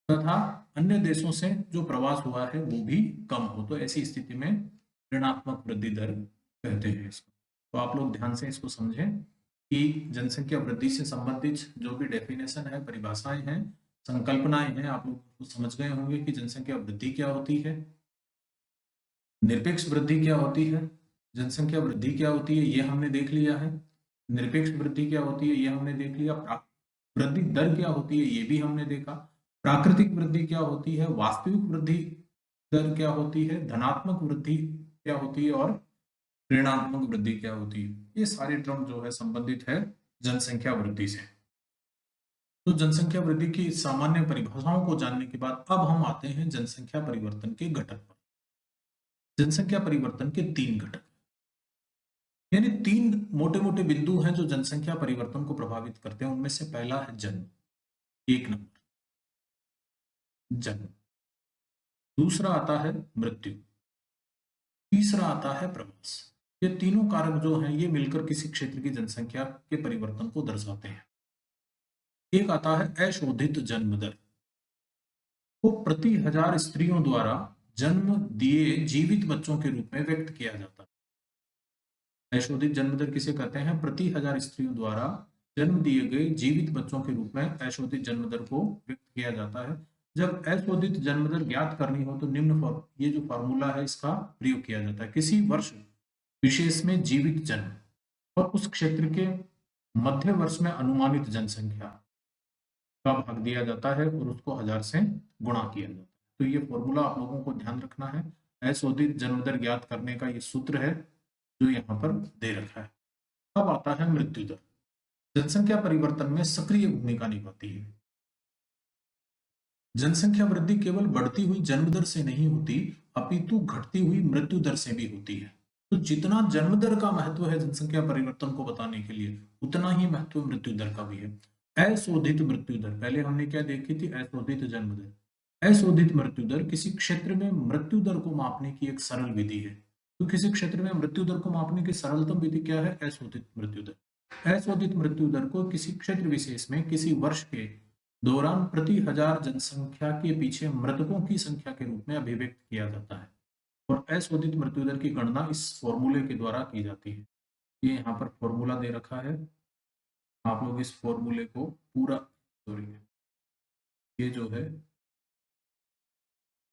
तथा अन्य देशों से जो प्रवास हुआ है वो भी कम हो, तो ऐसी स्थिति में ऋणात्मक वृद्धि दर कहते हैं इसको। तो आप लोग ध्यान से इसको समझें कि जनसंख्या वृद्धि से संबंधित जो भी डेफिनेशन है, परिभाषाएं हैं, संकल्पनाएं हैं, आप लोग समझ गए होंगे कि जनसंख्या वृद्धि क्या होती है, निरपेक्ष वृद्धि क्या होती है, जनसंख्या वृद्धि क्या होती है ये हमने देख लिया है, निरपेक्ष वृद्धि क्या होती है ये हमने देख लिया, वृद्धि दर क्या होती है ये भी हमने देखा, प्राकृतिक वृद्धि क्या होती है, वास्तविक वृद्धि दर क्या होती है, धनात्मक वृद्धि क्या होती है और ऋणात्मक वृद्धि क्या होती है। ये सारे टर्म जो है संबंधित है जनसंख्या वृद्धि से। तो जनसंख्या वृद्धि की सामान्य परिभाषाओं को जानने के बाद अब हम आते हैं जनसंख्या परिवर्तन के घटक पर। जनसंख्या परिवर्तन के तीन घटक, यानी तीन मोटे मोटे बिंदु हैं जो जनसंख्या परिवर्तन को प्रभावित करते हैं। उनमें से पहला है जन्म, एक नंबर जन्म, दूसरा आता है मृत्यु, तीसरा आता है प्रवास। ये तीनों कारक जो हैं ये मिलकर किसी क्षेत्र की जनसंख्या के परिवर्तन को दर्शाते हैं। एक आता है अशोधित जन्म दर, को प्रति हजार स्त्रियों द्वारा जन्म दिए जीवित बच्चों के रूप में व्यक्त किया जाता है। अशोधित जन्म दर किसे कहते हैं, प्रति हजार स्त्रियों द्वारा जन्म दिए गए जीवित बच्चों के रूप में अशोधित जन्म दर को व्यक्त किया जाता है। जब अशोधित जन्म दर ज्ञात करनी हो तो ये जो फॉर्मूला है इसका प्रयोग किया जाता है। किसी वर्ष विशेष में जीवित जन्म और उस क्षेत्र के मध्य वर्ष में अनुमानित जनसंख्या का भाग दिया जाता है और उसको 1000 से गुणा किया जाता है। तो ये फॉर्मूला आप लोगों को ध्यान रखना है। अशोधित जन्म दर ज्ञात करने का ये सूत्र है जो यहाँ पर दे रखा है। अब आता है मृत्यु दर, जनसंख्या परिवर्तन में सक्रिय भूमिका निभाती है। जनसंख्या वृद्धि केवल बढ़ती हुई जन्म दर से नहीं होती अपितु घटती हुई मृत्यु दर से भी होती है। तो जितना जन्म दर का महत्व है जनसंख्या परिवर्तन को बताने के लिए उतना ही महत्व मृत्यु दर का भी है। अशोधित मृत्यु दर, पहले हमने क्या देखी थी, अशोधित जन्म दर। अशोधित मृत्यु दर किसी क्षेत्र में मृत्यु दर को मापने की एक सरल विधि है। तो किसी क्षेत्र में मृत्यु दर को मापने की सरलतम विधि क्या है, अशोधित मृत्यु दर। अशोधित मृत्यु दर को किसी क्षेत्र विशेष में किसी वर्ष के दौरान प्रति हजार जनसंख्या के पीछे मृतकों की संख्या के रूप में अभिव्यक्त किया जाता है और अशोधित मृत्यु दर की गणना इस फॉर्मूले के द्वारा की जाती है। ये यहाँ पर फॉर्मूला दे रखा है, आप लोग इस फॉर्मूले को पूरा, सॉरी ये जो है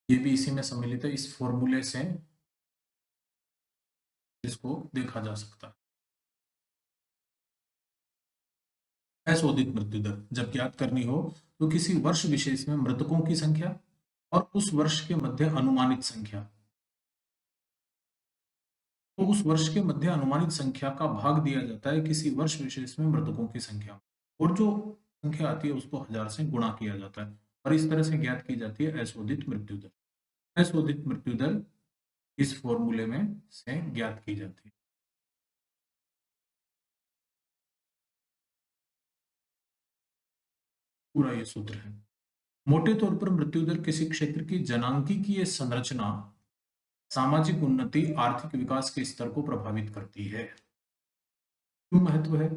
ये भी इसी में सम्मिलित है, इस फॉर्मूले से इसको देखा जा सकता है। अशोधित मृत्यु दर जब ज्ञात करनी हो तो किसी वर्ष विशेष में मृतकों की संख्या और उस वर्ष के मध्य अनुमानित संख्या, तो उस वर्ष के मध्य अनुमानित संख्या का भाग दिया जाता है किसी वर्ष विशेष में मृतकों की संख्या और जो संख्या आती है उसको 1000 से गुणा किया जाता है और इस तरह से ज्ञात की जाती है अशोधित मृत्यु दर। अशोधित मृत्यु दर इस फॉर्मूले में से ज्ञात की जाती है। पूरा ये सूत्र है। मोटे तौर पर मृत्यु दर किसी क्षेत्र की जनांकीय संरचना, सामाजिक उन्नति, आर्थिक विकास के स्तर को प्रभावित करती है। क्यों महत्व है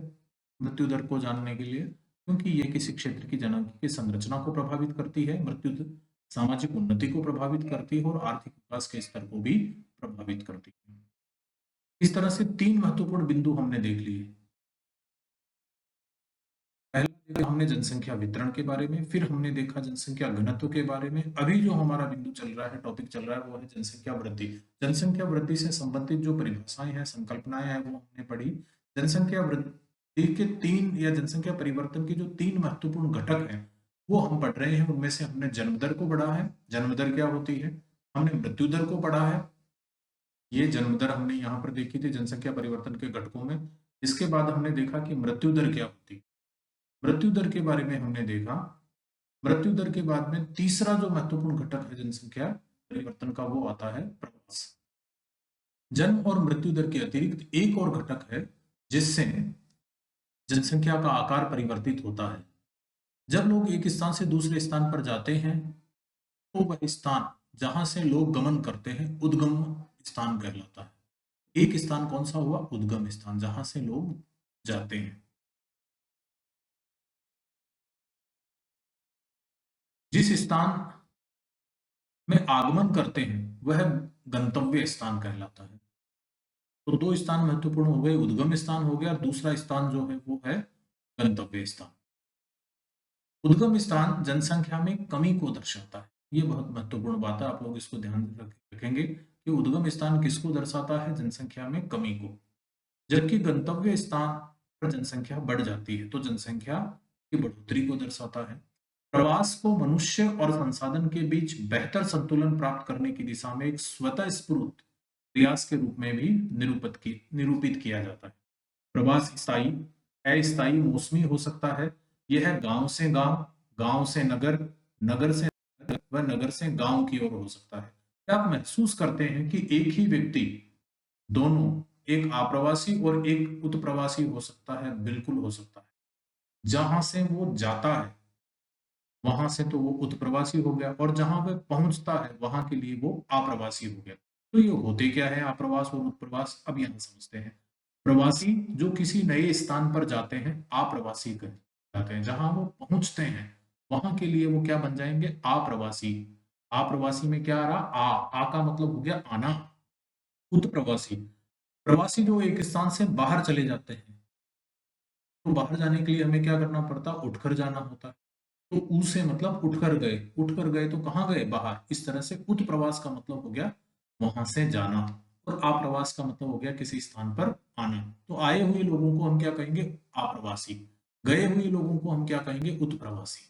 मृत्यु दर को जानने के लिए, क्योंकि ये किसी क्षेत्र की जनांकीय संरचना को प्रभावित करती है, मृत्यु दर सामाजिक उन्नति को प्रभावित करती है और आर्थिक विकास के स्तर को भी प्रभावित करती है। इस तरह से तीन महत्वपूर्ण बिंदु हमने देख लिए। पहला हमने जनसंख्या वितरण के बारे में, फिर हमने देखा जनसंख्या घनत्व के बारे में। अभी जो हमारा बिंदु चल रहा है, टॉपिक चल रहा है, वो है जनसंख्या वृद्धि। जनसंख्या वृद्धि से संबंधित जो परिभाषाएं हैं, संकल्पनाएं हैं, वो हमने पढ़ी। जनसंख्या वृद्धि के तीन या जनसंख्या परिवर्तन के जो तीन महत्वपूर्ण घटक हैं वो हम पढ़ रहे हैं। उनमें से हमने जन्म दर को पढ़ा है, जन्म दर क्या होती है। हमने मृत्यु दर को पढ़ा है, ये जन्म दर हमने यहाँ पर देखी थी जनसंख्या परिवर्तन के घटकों में। इसके बाद हमने देखा कि मृत्यु दर क्या होती है, मृत्यु दर के बारे में हमने देखा। मृत्यु दर के बाद में तीसरा जो महत्वपूर्ण घटक है जनसंख्या परिवर्तन का, वो आता है प्रवास। जन्म और मृत्यु दर के अतिरिक्त एक और घटक है जिससे जनसंख्या का आकार परिवर्तित होता है। जब लोग एक स्थान से दूसरे स्थान पर जाते हैं तो वह स्थान जहां से लोग गमन करते हैं उद्गम स्थान कहलाता है। एक स्थान कौन सा हुआ? उद्गम स्थान, जहां से लोग जाते हैं। जिस स्थान में आगमन करते हैं वह गंतव्य स्थान कहलाता है। तो दो स्थान महत्वपूर्ण हो गए, उद्गम स्थान हो गया और दूसरा स्थान जो है वो है गंतव्य स्थान। उद्गम स्थान जनसंख्या में कमी को दर्शाता है। ये बहुत महत्वपूर्ण बात है, आप लोग इसको ध्यान रखेंगे कि उद्गम स्थान किसको दर्शाता है? जनसंख्या में कमी को। जबकि गंतव्य स्थान पर जनसंख्या बढ़ जाती है तो जनसंख्या की बढ़ोतरी को दर्शाता है। प्रवास को मनुष्य और संसाधन के बीच बेहतर संतुलन प्राप्त करने की दिशा में एक स्वतः स्फूर्त प्रयास के रूप में भी निरूपित किया जाता है। प्रवास स्थायी, अस्थायी, मौसमी हो सकता है। यह है गांव से गांव, गांव से नगर, नगर से नगर व नगर से गांव की ओर हो सकता है। क्या आप महसूस करते हैं कि एक ही व्यक्ति दोनों, एक आप्रवासी और एक उत्प्रवासी हो सकता है? बिल्कुल हो सकता है। जहां से वो जाता है वहां से तो वो उत्प्रवासी हो गया और जहां वह पहुंचता है वहां के लिए वो आप्रवासी हो गया। तो ये होते क्या है आप्रवास और उत्प्रवास, अब यहां समझते हैं। प्रवासी जो किसी नए स्थान पर जाते हैं आप्रवासी कहलाते हैं। जहां वो पहुंचते हैं वहां के लिए वो क्या बन जाएंगे? आप्रवासी। आप्रवासी में क्या आ रहा? आ का मतलब हो गया आना। उत्प्रवासी, प्रवासी जो एक स्थान से बाहर चले जाते हैं, तो बाहर जाने के लिए हमें क्या करना पड़ता? उठकर जाना होता है। तो ऊ से मतलब उठकर गए, उठकर गए तो कहाँ गए? बाहर। इस तरह से उत्प्रवास का मतलब हो गया वहां से जाना और आप्रवास का मतलब हो गया किसी स्थान पर आना। तो आए हुए लोगों को हम क्या कहेंगे? आप्रवासी। गए हुए लोगों को हम क्या कहेंगे? उत्प्रवासी।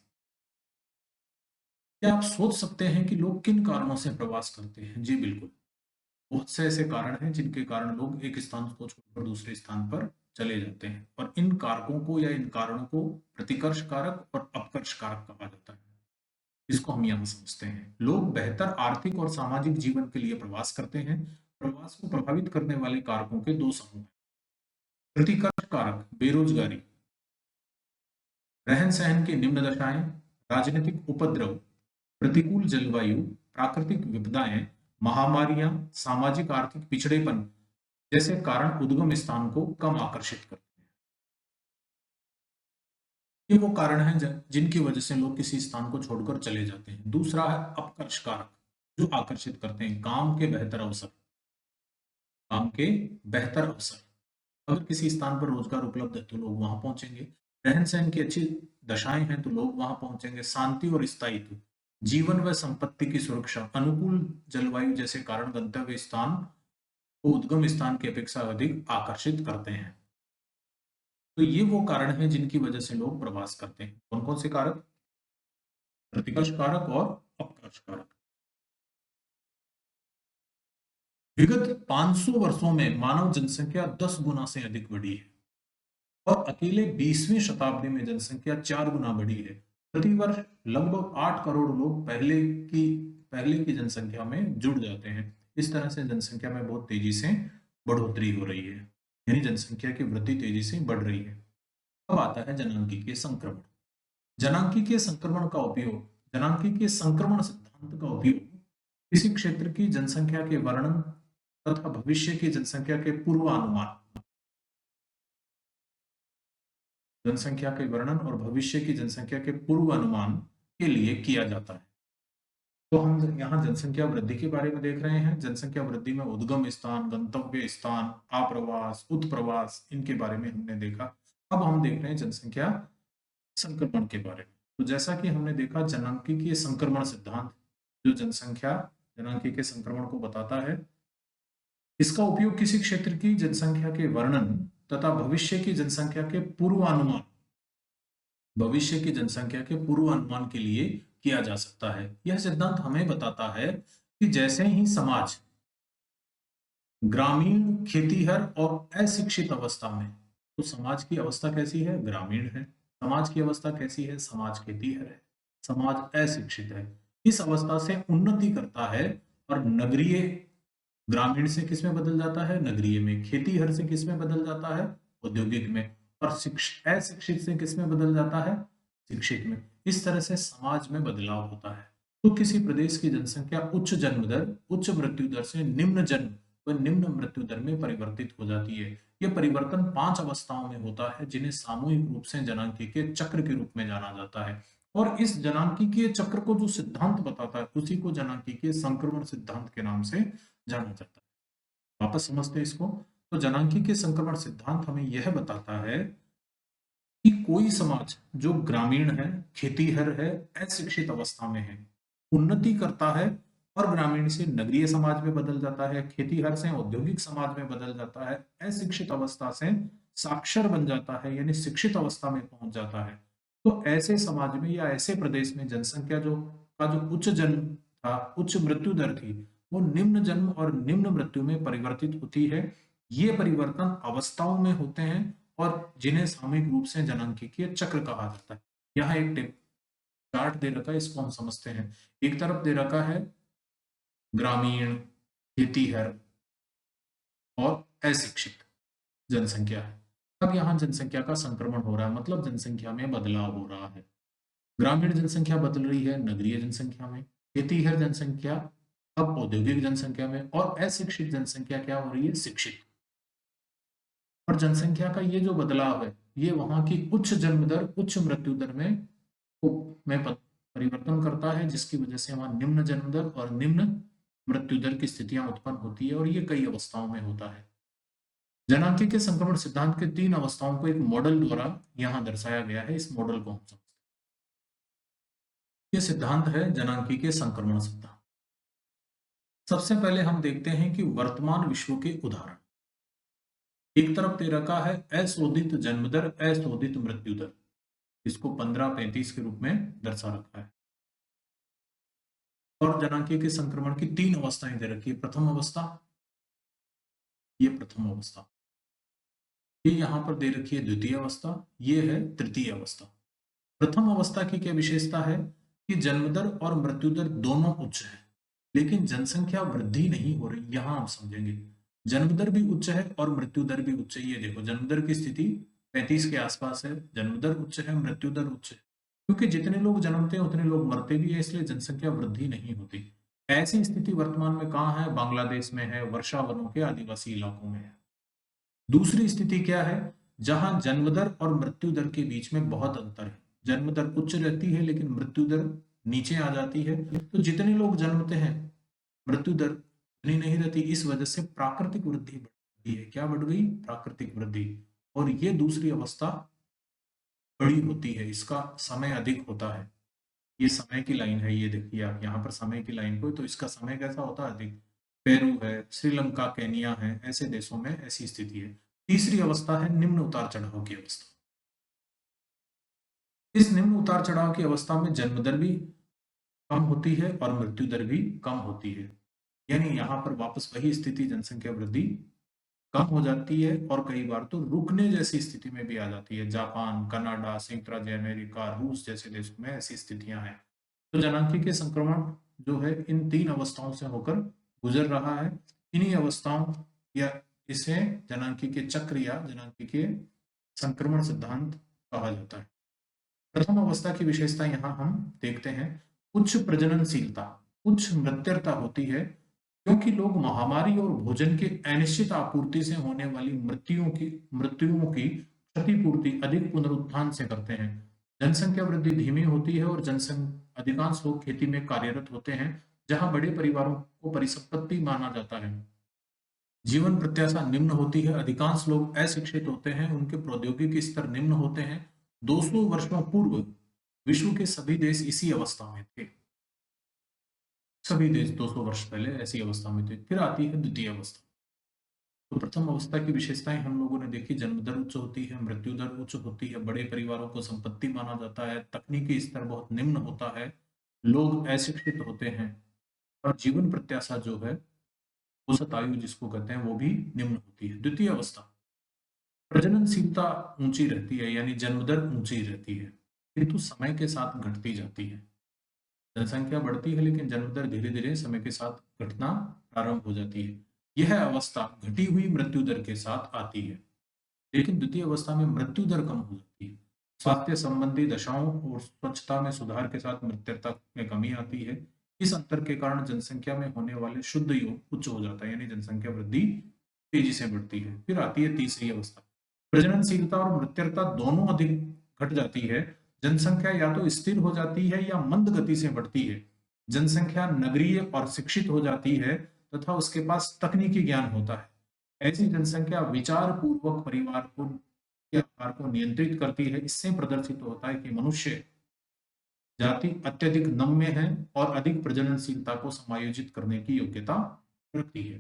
क्या आप सोच सकते हैं कि लोग किन कारणों से प्रवास करते हैं? जी बिल्कुल, बहुत से ऐसे कारण हैं जिनके कारण लोग एक स्थान को छोड़कर दूसरे स्थान पर चले जाते हैं और इन कारकों को या इन कारणों को प्रतिकर्ष कारक और अपकर्ष कारक कहा जाता है। इसको हम यहाँ समझते हैं। लोग बेहतर आर्थिक और सामाजिक जीवन के लिए प्रवास करते हैं। प्रवास को प्रभावित करने वाले कारकों के दो समूह हैं। प्रतिकर्ष कारक, बेरोजगारी, रहन सहन की निम्न दशाएं, राजनीतिक उपद्रव, प्रतिकूल जलवायु, प्राकृतिक विपदाएं, महामारियां, सामाजिक आर्थिक पिछड़ेपन जैसे कारण उद्गम स्थान को कम आकर्षित करते हैं। ये वो कारण हैं जिनकी वजह से लोग किसी स्थान को छोड़कर चले जाते हैं। दूसरा है अपकर्ष कारक, जो आकर्षित करते हैं। काम के बेहतर अवसर, काम के बेहतर अवसर, अगर किसी स्थान पर रोजगार उपलब्ध है तो लोग वहां पहुंचेंगे। रहन सहन की अच्छी दशाएं हैं तो लोग वहां पहुंचेंगे। शांति और स्थायित्व, जीवन व संपत्ति की सुरक्षा, अनुकूल जलवायु जैसे कारण गंतव्य स्थान को उद्गम स्थान की अपेक्षा अधिक आकर्षित करते हैं। तो ये वो कारण हैं जिनकी वजह से लोग प्रवास करते हैं। कौन कौन से कारक? प्रतिकर्ष कारक और अपकर्ष कारक। विगत 500 वर्षों में मानव जनसंख्या 10 गुना से अधिक बढ़ी है और अकेले 20वीं शताब्दी में जनसंख्या 4 गुना बढ़ी है। प्रतिवर्ष लगभग 8 करोड़ लोग पहले की जनसंख्या में जुड़ जाते हैं। इस तरह से जनसंख्या में बहुत तेजी से बढ़ोतरी हो रही है, यानी जनसंख्या की वृद्धि तेजी से बढ़ रही है। अब आता है जनांकीय संक्रमण। जनांकीय संक्रमण का उपयोग, जनांकीय संक्रमण सिद्धांत का उपयोग किसी क्षेत्र की जनसंख्या के वर्णन तथा भविष्य की जनसंख्या के पूर्वानुमान, जनसंख्या के वर्णन और भविष्य की जनसंख्या के पूर्वानुमान के लिए किया जाता है। तो हम यहाँ जनसंख्या वृद्धि के बारे में देख रहे हैं। जनसंख्या वृद्धि में उद्गम स्थान, गंतव्य स्थान, आप्रवास, उत्प्रवास, इनके बारे में हमने देखा। अब हम देख रहे हैं जनसंख्या संक्रमण के बारे में। तो जैसा कि हमने देखा, जनांकीय संक्रमण सिद्धांत जो जनांकीय संक्रमण को बताता है, इसका उपयोग किसी क्षेत्र की जनसंख्या के वर्णन तथा भविष्य की जनसंख्या के पूर्वानुमान के लिए किया जा सकता है। यह सिद्धांत हमें बताता है कि जैसे ही समाज ग्रामीण, खेतीहर और अशिक्षित अवस्था में, तो समाज की अवस्था कैसी है? ग्रामीण है। समाज की अवस्था कैसी है? समाज खेतीहर है, समाज अशिक्षित है। इस अवस्था से उन्नति करता है और नगरीय, ग्रामीण से किस में बदल जाता है? नगरीय में। खेतीहर से किस में बदल जाता है? औद्योगिक में। और अशिक्षित से किस में बदल जाता है? शिक्षित में। इस तरह से समाज में बदलाव होता है। तो किसी प्रदेश की जनसंख्या उच्च जन्म दर, उच्च मृत्यु दर से निम्न जन्म व निम्न मृत्यु दर में परिवर्तित हो जाती है। यह परिवर्तन 5 अवस्थाओं में होता है, जिन्हें सामूहिक रूप से जनांकीय चक्र के रूप में जाना जाता है। और इस जनांकीय चक्र को जो सिद्धांत बताता है, उसी को जनांकीय संक्रमण सिद्धांत के नाम से जाना जाता है। वापस समझते हैं इसको। तो जनांकीय संक्रमण सिद्धांत हमें यह बताता है कि कोई समाज जो ग्रामीण है, खेतीहर है, अशिक्षित अवस्था में है, उन्नति करता है और ग्रामीण से नगरीय समाज में बदल जाता है, खेतीहर से औद्योगिक समाज में बदल जाता है, अशिक्षित अवस्था से साक्षर बन जाता है, यानी शिक्षित अवस्था में पहुंच जाता है। तो ऐसे समाज में या ऐसे प्रदेश में जनसंख्या जो उच्च जन्म था, उच्च मृत्यु दर थी, वो निम्न जन्म और निम्न मृत्यु में परिवर्तित होती है। ये परिवर्तन अवस्थाओं में होते हैं और जिन्हें सामूहिक रूप से जनांकीय चक्र कहा जाता है। यहाँ एक चार्ट दे रखा है, इसको हम समझते हैं। एक तरफ दे रखा है ग्रामीण, खेतीहर और अशिक्षित जनसंख्या है। अब यहाँ जनसंख्या का संक्रमण हो रहा है, मतलब जनसंख्या में बदलाव हो रहा है। ग्रामीण जनसंख्या बदल रही है नगरीय जनसंख्या में, खेतीहर जनसंख्या अब औद्योगिक जनसंख्या में, और अशिक्षित जनसंख्या क्या हो रही है? शिक्षित। और जनसंख्या का ये जो बदलाव है, ये वहां की उच्च जन्म दर, उच्च मृत्यु दर में परिवर्तन करता है, जिसकी वजह से वहां निम्न जन्म दर और निम्न मृत्यु दर की स्थितियां उत्पन्न होती है, और ये कई अवस्थाओं में होता है। जनांकीय के संक्रमण सिद्धांत के 3 अवस्थाओं को एक मॉडल द्वारा यहां दर्शाया गया है। इस मॉडल को हम समझते हैं। ये सिद्धांत है जनांकीय के संक्रमण सिद्धांत। सबसे पहले हम देखते हैं कि वर्तमान विश्व के उदाहरण। एक तरफ दे रखा है अशोधित जन्म दर, अशोधित मृत्यु दर, इसको 15-35 के रूप में दर्शा रखा है। और जनांकीय के संक्रमण की 3 अवस्थाएं दे रखी है। प्रथम अवस्था, ये प्रथम अवस्था, ये यहां पर दे रखी है द्वितीय अवस्था, ये है तृतीय अवस्था। प्रथम अवस्था की क्या विशेषता है कि जन्म दर और मृत्यु दर दोनों उच्च है, लेकिन जनसंख्या वृद्धि नहीं हो रही। यहां आप समझेंगे, जन्म दर भी उच्च है और मृत्यु दर भी उच्च है। ये देखो, जन्म दर की स्थिति 35 के आसपास है, जन्म दर उच्च है, मृत्यु दर उच्च है। क्योंकि जितने लोग जन्मते हैं उतने लोग मरते भी है, इसलिए जनसंख्या वृद्धि नहीं होती। ऐसी स्थिति वर्तमान में कहाँ है? बांग्लादेश में है, वर्षा वनों के आदिवासी इलाकों में है। दूसरी स्थिति क्या है? जहां जन्म दर और मृत्यु दर के बीच में बहुत अंतर है। जन्म दर उच्च रहती है लेकिन मृत्यु दर नीचे आ जाती है। तो जितने लोग जन्मते हैं, मृत्यु दर उतनी नहीं रहती। इस वजह से प्राकृतिक वृद्धि बढ़ गई है। क्या बढ़ गई? प्राकृतिक वृद्धि। और ये दूसरी अवस्था बड़ी होती है, इसका समय अधिक होता है। ये समय की लाइन है, ये देखिए आप यहाँ पर समय की लाइन को, तो इसका समय कैसा होता है? अधिक। पेरू है, श्रीलंका, केनिया है, ऐसे देशों में ऐसी स्थिति है। तीसरी अवस्था है निम्न उतार चढ़ाव की अवस्था। इस निम्न उतार चढ़ाव की अवस्था में जन्म दर भी कम होती है और मृत्यु दर भी कम होती है। यानी यहाँ पर वापस वही स्थिति, जनसंख्या वृद्धि कम हो जाती है और कई बार तो रुकने जैसी स्थिति में भी आ जाती है। जापान, कनाडा, संयुक्त राज्य अमेरिका, रूस जैसे देशों में ऐसी स्थितियां हैं। तो जनांकीय के संक्रमण जो है इन 3 अवस्थाओं से होकर गुजर रहा है। इन्हीं अवस्थाओं या इसे जनांकीय के चक्र या जनांकीय के संक्रमण सिद्धांत कहा जाता है। प्रथम अवस्था की विशेषता यहाँ हम देखते हैं। उच्च प्रजननशीलता, उच्च मृत्यता होती है, क्योंकि लोग महामारी और भोजन के अनिश्चित आपूर्ति से होने वाली मृत्युओं की क्षतिपूर्ति अधिक पुनरुत्थान से करते हैं। जनसंख्या वृद्धि धीमी होती है और अधिकांश लोग खेती में कार्यरत होते हैं, जहां बड़े परिवारों को परिसंपत्ति माना जाता है। जीवन प्रत्याशा निम्न होती है, अधिकांश लोग अशिक्षित होते हैं, उनके प्रौद्योगिकी स्तर निम्न होते हैं 200 वर्षों पूर्व विश्व के सभी देश इसी अवस्था में थे। सभी देश 200 वर्ष पहले ऐसी अवस्था में थे। फिर आती है द्वितीय अवस्था। तो प्रथम अवस्था की विशेषताएं हम लोगों ने देखी, जन्म दर उच्च होती है, मृत्यु दर उच्च होती है, बड़े परिवारों को संपत्ति माना जाता है, तकनीकी स्तर बहुत निम्न होता है, लोग अशिक्षित होते हैं और जीवन प्रत्याशा जो है औसत आयु जिसको कहते हैं वो भी निम्न होती है। द्वितीय अवस्था, प्रजननशीलता ऊंची रहती है यानी जन्म दर ऊंची रहती है, किंतु समय के साथ घटती जाती है। जनसंख्या बढ़ती है लेकिन जन्म दर धीरे धीरे समय के साथ घटना प्रारंभ हो जाती है। यह अवस्था घटी हुई मृत्यु दर के साथ आती है। लेकिन द्वितीय अवस्था में मृत्यु दर कम हो जाती है। स्वास्थ्य संबंधी दशाओं और स्वच्छता में सुधार के साथ मृत्युता में कमी आती है। इस अंतर के कारण जनसंख्या में होने वाले शुद्ध योग उच्च हो जाता है यानी जनसंख्या वृद्धि तेजी से बढ़ती है। फिर आती है तीसरी अवस्था, प्रजननशीलता और मृत्युता दोनों अधिक घट जाती है। जनसंख्या या तो स्थिर हो जाती है या मंद गति से बढ़ती है। जनसंख्या नगरीय और शिक्षित हो जाती है तथा उसके पास तकनीकी ज्ञान होता है। ऐसी जनसंख्या विचार पूर्वक परिवार को के आकार को नियंत्रित करती है। इससे प्रदर्शित होता है कि मनुष्य जाति अत्यधिक नम्य है और अधिक प्रजननशीलता को समायोजित करने की योग्यता रखती है।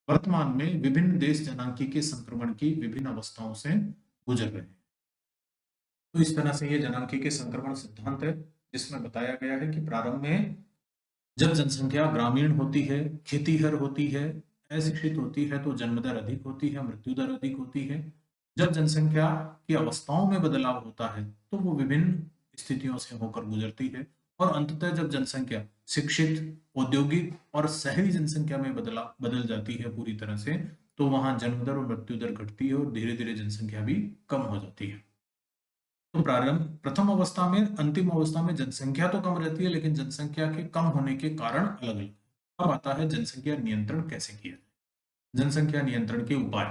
वर्तमान में विभिन्न देश जनांकी संक्रमण की विभिन्न अवस्थाओं से गुजर रहे हैं। तो इस तरह से ये जनांकी के संक्रमण सिद्धांत है, जिसमें बताया गया है कि प्रारंभ में जब जनसंख्या ग्रामीण होती है, खेतीहर होती है, अशिक्षित होती है तो जन्म दर अधिक होती है, मृत्यु दर अधिक होती है। जब जनसंख्या की अवस्थाओं में बदलाव होता है तो वो विभिन्न स्थितियों से होकर गुजरती है और अंततः जब जनसंख्या शिक्षित, औद्योगिक और शहरी जनसंख्या में बदल जाती है पूरी तरह से, तो वहां जन्म दर और मृत्यु दर घटती है और धीरे धीरे जनसंख्या भी कम हो जाती है। तो प्रारंभ प्रथम अवस्था में, अंतिम अवस्था में जनसंख्या तो कम रहती है लेकिन जनसंख्या के कम होने के कारण अलग अलग। अब आता है जनसंख्या नियंत्रण कैसे किया जाए। जनसंख्या नियंत्रण के उपाय,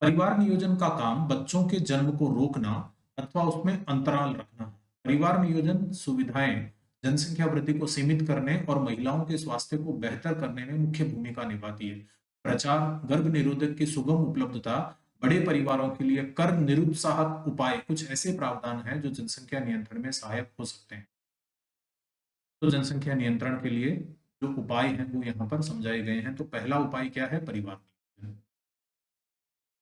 परिवार नियोजन का काम बच्चों के जन्म को रोकना अथवा उसमें अंतराल रखना है। परिवार नियोजन सुविधाएं जनसंख्या वृद्धि को सीमित करने और महिलाओं के स्वास्थ्य को बेहतर करने में मुख्य भूमिका निभाती है। प्रचार, गर्भ निरोधक की सुगम उपलब्धता, बड़े परिवारों के लिए कर निरुत्साहक उपाय, कुछ ऐसे प्रावधान हैं जो जनसंख्या नियंत्रण में सहायक हो सकते हैं। तो जनसंख्या नियंत्रण के लिए जो उपाय हैं वो यहाँ पर समझाए गए हैं। तो पहला उपाय क्या है? परिवार नियोजन।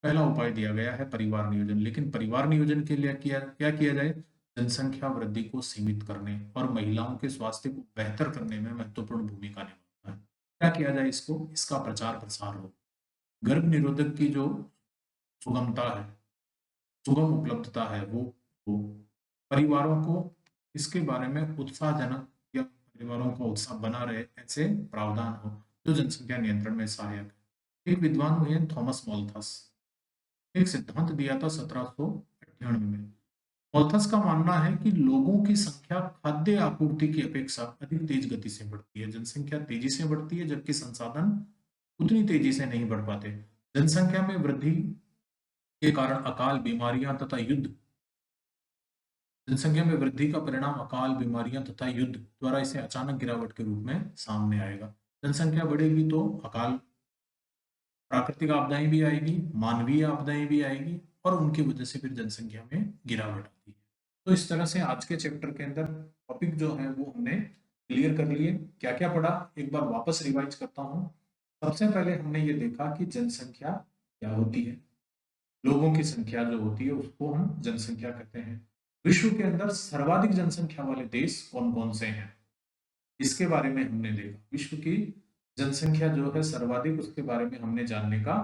पहला उपाय दिया गया है परिवार नियोजन। लेकिन परिवार नियोजन के लिए क्या किया जाए? जनसंख्या वृद्धि को सीमित करने और महिलाओं के स्वास्थ्य को बेहतर करने में महत्वपूर्ण भूमिका निभाता है। क्या किया जाए इसको? इसका प्रचार प्रसार हो। गर्भ निरोधक की जो सुगमता है, सुगम उपलब्धता है वो हो। परिवारों को इसके बारे में उत्साहजनक या परिवारों का उत्साह बना रहे ऐसे प्रावधान हो जो जनसंख्या नियंत्रण में सहायक है। एक विद्वान हुए हैं थॉमस मॉल्थस, एक सिद्धांत दिया था 1798 में। मॉल्थस का मानना है कि लोगों की संख्या खाद्य आपूर्ति की अपेक्षा अधिक तेज गति से बढ़ती है। जनसंख्या तेजी से बढ़ती है जबकि संसाधन उतनी तेजी से नहीं बढ़ पाते। जनसंख्या में वृद्धि के कारण अकाल, बीमारियां तथा युद्ध, जनसंख्या में वृद्धि का परिणाम अकाल, बीमारियां तथा युद्ध द्वारा इसे अचानक गिरावट के रूप में सामने आएगा। जनसंख्या बढ़ेगी तो अकाल, प्राकृतिक आपदाएं भी आएगी, मानवीय आपदाएं भी आएगी और उनकी वजह से फिर जनसंख्या में गिरावट आती है। तो इस तरह से आज के चैप्टर के अंदर टॉपिक जो है वो हमने क्लियर कर लिए। क्या क्या पढ़ा एक बार वापस रिवाइज करता हूँ। सबसे पहले हमने ये देखा कि जनसंख्या क्या होती है। लोगों की संख्या जो होती है उसको हम जनसंख्या कहते हैं। विश्व के अंदर सर्वाधिक जनसंख्या वाले देश कौन कौन से हैं इसके बारे में हमने देखा। विश्व की जनसंख्या जो है सर्वाधिक, उसके बारे में हमने जानने का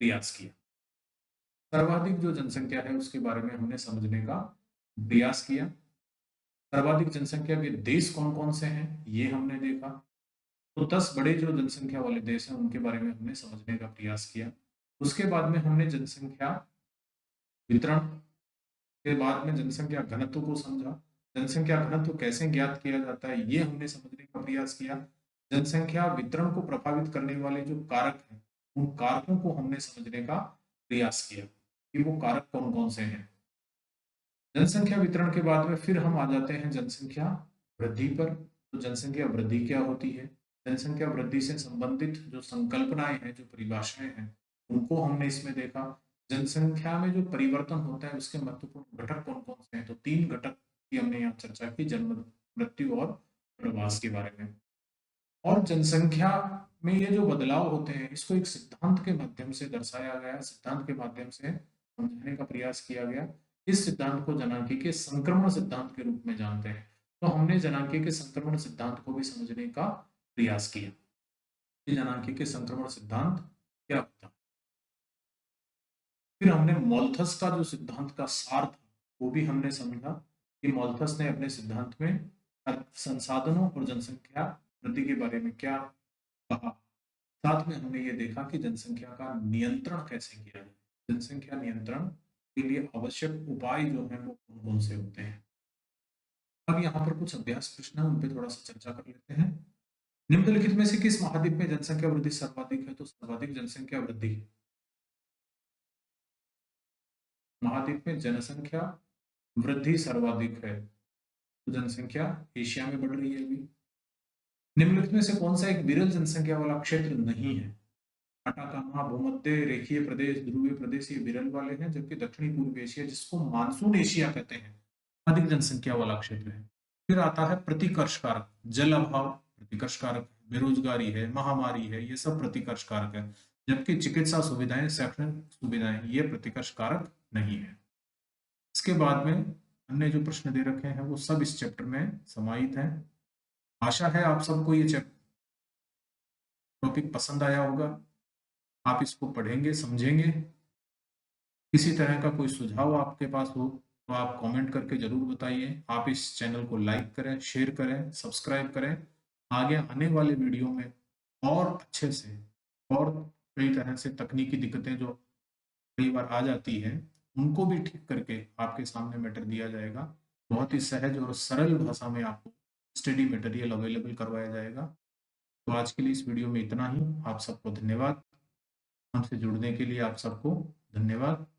प्रयास किया। सर्वाधिक जो जनसंख्या है उसके बारे में हमने समझने का प्रयास किया। सर्वाधिक जनसंख्या के देश कौन कौन से हैं ये हमने देखा। तो 10 बड़े जो जनसंख्या वाले देश हैं उनके बारे में हमने समझने का प्रयास किया। उसके बाद में हमने जनसंख्या वितरण के बाद में जनसंख्या घनत्व को समझा। जनसंख्या घनत्व कैसे ज्ञात किया जाता है ये हमने समझने का प्रयास किया। जनसंख्या वितरण को प्रभावित करने वाले जो कारक हैं उन कारकों को हमने समझने का प्रयास किया कि वो कारक कौन कौन से हैं। जनसंख्या वितरण के बाद में फिर हम आ जाते हैं जनसंख्या वृद्धि पर। तो जनसंख्या वृद्धि क्या होती है? जनसंख्या वृद्धि से संबंधित जो संकल्पनाएं हैं, जो परिभाषाएं हैं, उनको हमने इसमें देखा। जनसंख्या में जो परिवर्तन होता है उसके महत्वपूर्ण घटक कौन-कौन से हैं? तो 3 घटक की हमने यहाँ चर्चा की, जन्म, मृत्यु और प्रवास के बारे में। और जनसंख्या में ये जो बदलाव होते हैं, इसको एक सिद्धांत के माध्यम से दर्शाया गया, सिद्धांत के माध्यम से समझाने का प्रयास किया गया। इस सिद्धांत को जनांकी के संक्रमण सिद्धांत के रूप में जानते हैं। तो हमने जनांकी के संक्रमण सिद्धांत को भी समझने का प्रयास किया। कि जनांकी के संक्रमण सिद्धांत क्या होता है? फिर हमने मॉल्थस का जो सिद्धांत का सार था, वो भी हमने समझा कि मॉल्थस ने अपने सिद्धांत में संसाधनों और जनसंख्या वृद्धि के बारे में क्या कहा। साथ में हमने ये देखा कि जनसंख्या का नियंत्रण कैसे किया जाए। जनसंख्या नियंत्रण के लिए आवश्यक उपाय जो हैं वो कौन-कौन से होते हैं। अब यहाँ पर कुछ अभ्यास प्रश्न है, उन पे थोड़ा-सा चर्चा कर लेते हैं। निम्नलिखित में से किस महाद्वीप में जनसंख्या वृद्धि सर्वाधिक है? तो सर्वाधिक जनसंख्या वृद्धि महाद्वीप में जनसंख्या वृद्धि सर्वाधिक है। तो जनसंख्या एशिया में बढ़ रही है अभी। निम्नलिखित में से कौन सा एक विरल जनसंख्या वाला क्षेत्र नहीं है? अटाकामा, भूमध्य रेखीय प्रदेश, ध्रुवीय प्रदेश ये विरल वाले हैं, जबकि दक्षिणी पूर्व एशिया जिसको मानसून एशिया कहते हैं, अधिक जनसंख्या वाला क्षेत्र है। फिर आता है प्रतिकर्ष कारक, जल अभाव प्रतिकर्ष कारक, बेरोजगारी है, महामारी है, ये सब प्रतिकर्ष कारक है। जबकि चिकित्सा सुविधाएं, शैक्षणिक सुविधाएं ये प्रतिकर्ष कारक नहीं है। इसके बाद में अन्य जो प्रश्न दे रखे हैं वो सब इस चैप्टर में समाहित हैं। आशा है आप सबको ये टॉपिक पसंद आया होगा। आप इसको पढ़ेंगे, समझेंगे। किसी तरह का कोई सुझाव आपके पास हो तो आप कमेंट करके जरूर बताइए। आप इस चैनल को लाइक करें, शेयर करें, सब्सक्राइब करें। आगे आने वाले वीडियो में और अच्छे से और कई तरह से तकनीकी दिक्कतें जो कई बार आ जाती है उनको भी ठीक करके आपके सामने मैटर दिया जाएगा। बहुत ही सहज और सरल भाषा में आपको स्टडी मटेरियल अवेलेबल करवाया जाएगा। तो आज के लिए इस वीडियो में इतना ही। आप सबको धन्यवाद। हमसे जुड़ने के लिए आप सबको धन्यवाद।